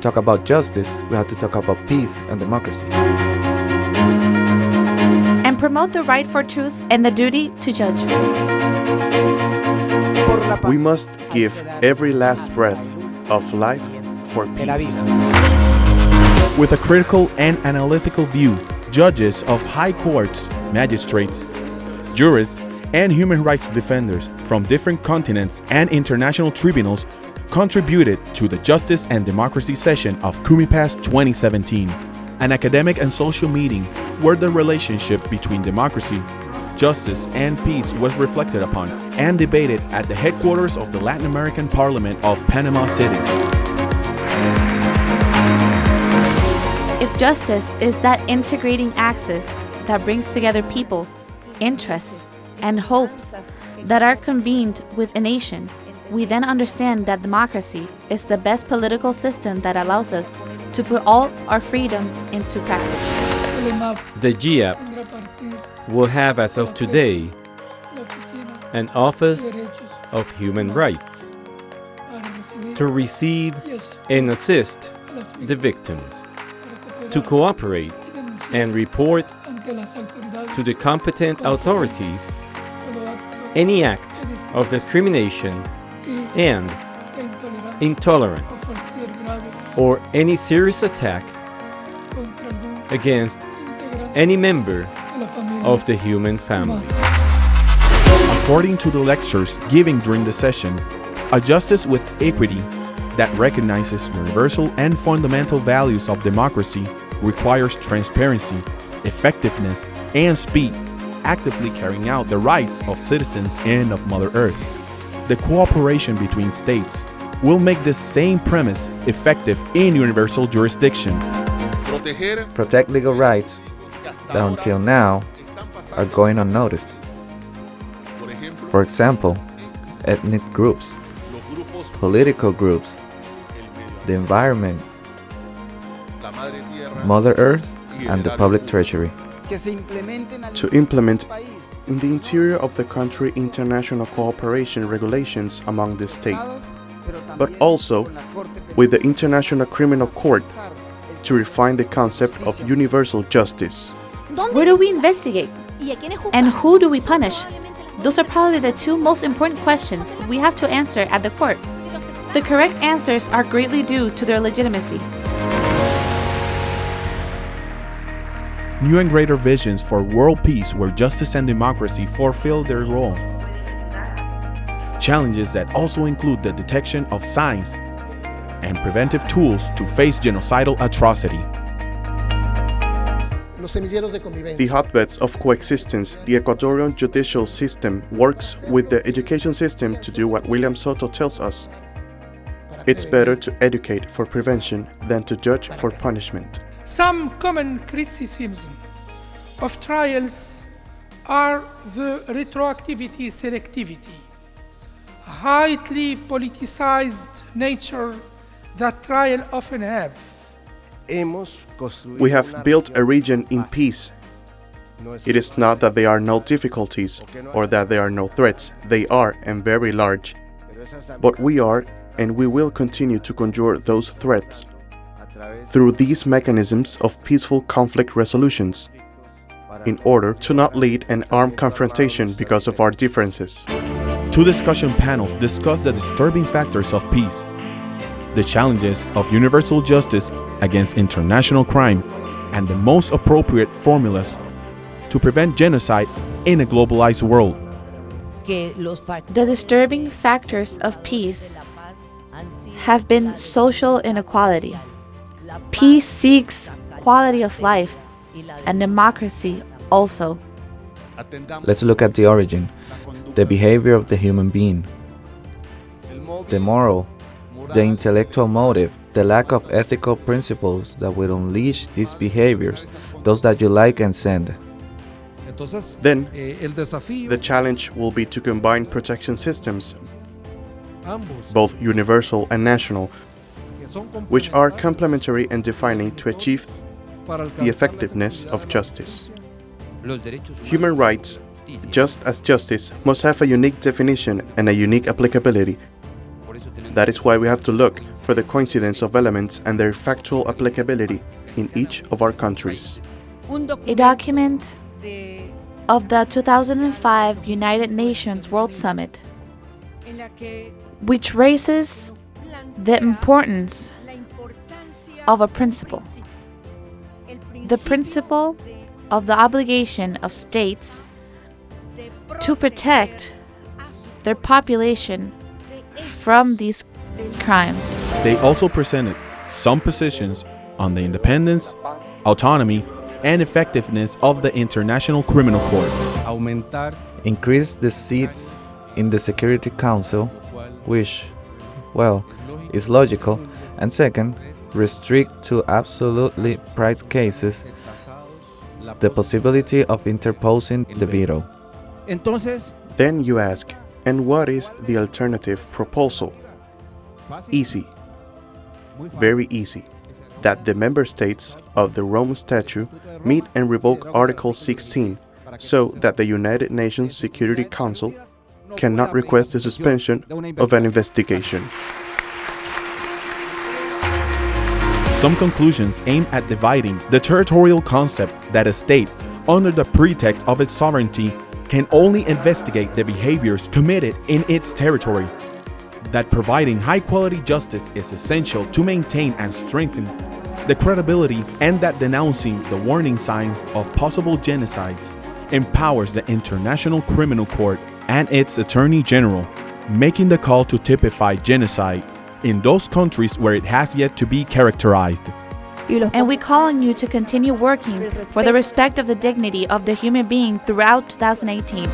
talk about justice, we have to talk about peace and democracy. And promote the right for truth and the duty to judge. We must give every last breath of life for peace. With a critical and analytical view, judges of high courts, magistrates, jurists, and human rights defenders from different continents and international tribunals contributed to the Justice and Democracy session of CUMIPAZ 2017, an academic and social meeting where the relationship between democracy, justice, and peace was reflected upon and debated at the headquarters of the Latin American Parliament of Panama City. If justice is that integrating axis that brings together people, interests, and hopes that are convened with a nation, we then understand that democracy is the best political system that allows us to put all our freedoms into practice. The GEAP will have, as of today, an Office of Human Rights to receive and assist the victims, to cooperate and report to the competent authorities any act of discrimination and intolerance or any serious attack against any member of the human family. According to the lectures given during the session, a justice with equity that recognizes universal and fundamental values of democracy requires transparency, effectiveness, and speed, actively carrying out the rights of citizens and of Mother Earth. The cooperation between states will make this same premise effective in universal jurisdiction. Protect legal rights that until now are going unnoticed. For example, ethnic groups, political groups, the environment, Mother Earth, and the public treasury. To implement in the interior of the country international cooperation regulations among the states, but also with the International Criminal Court to refine the concept of universal justice. Where do we investigate? And who do we punish? Those are probably the two most important questions we have to answer at the court. The correct answers are greatly due to their legitimacy. New and greater visions for world peace where justice and democracy fulfill their role. Challenges that also include the detection of signs and preventive tools to face genocidal atrocity. The hotbeds of coexistence, the Ecuadorian judicial system works with the education system to do what William Soto tells us. It's better to educate for prevention than to judge for punishment. Some common criticisms of trials are the retroactivity selectivity, highly politicized nature that trials often have. We have built a region in peace. It is not that there are no difficulties or that there are no threats. They are, and very large. But we are, and we will continue to conjure those threats through these mechanisms of peaceful conflict resolutions, in order to not lead an armed confrontation because of our differences. Two discussion panels discuss the disturbing factors of peace, the challenges of universal justice against international crime, and the most appropriate formulas to prevent genocide in a globalized world. The disturbing factors of peace have been social inequality. Peace seeks quality of life, and democracy also. Let's look at the origin, the behavior of the human being, the moral, the intellectual motive, the lack of ethical principles that will unleash these behaviors, those that you like and send. Then, the challenge will be to combine protection systems, both universal and national, which are complementary and defining to achieve the effectiveness of justice. Human rights, just as justice, must have a unique definition and a unique applicability. That is why we have to look for the coincidence of elements and their factual applicability in each of our countries. A document of the 2005 United Nations World Summit, which raises the importance of a principle, the principle of the obligation of states to protect their population from these crimes. They also presented some positions on the independence, autonomy, and effectiveness of the International Criminal Court. Increase the seats in the Security Council, which, well, is logical, and second, restrict to absolutely prized cases the possibility of interposing the veto. Then you ask, and what is the alternative proposal? Easy. Very easy. That the member states of the Rome Statute meet and revoke Article 16 so that the United Nations Security Council cannot request the suspension of an investigation. Some conclusions aim at dividing the territorial concept that a state, under the pretext of its sovereignty, can only investigate the behaviors committed in its territory. That providing high-quality justice is essential to maintain and strengthen the credibility, and that denouncing the warning signs of possible genocides empowers the International Criminal Court and its Attorney General, making the call to typify genocide in those countries where it has yet to be characterized. And we call on you to continue working for the respect of the dignity of the human being throughout 2018.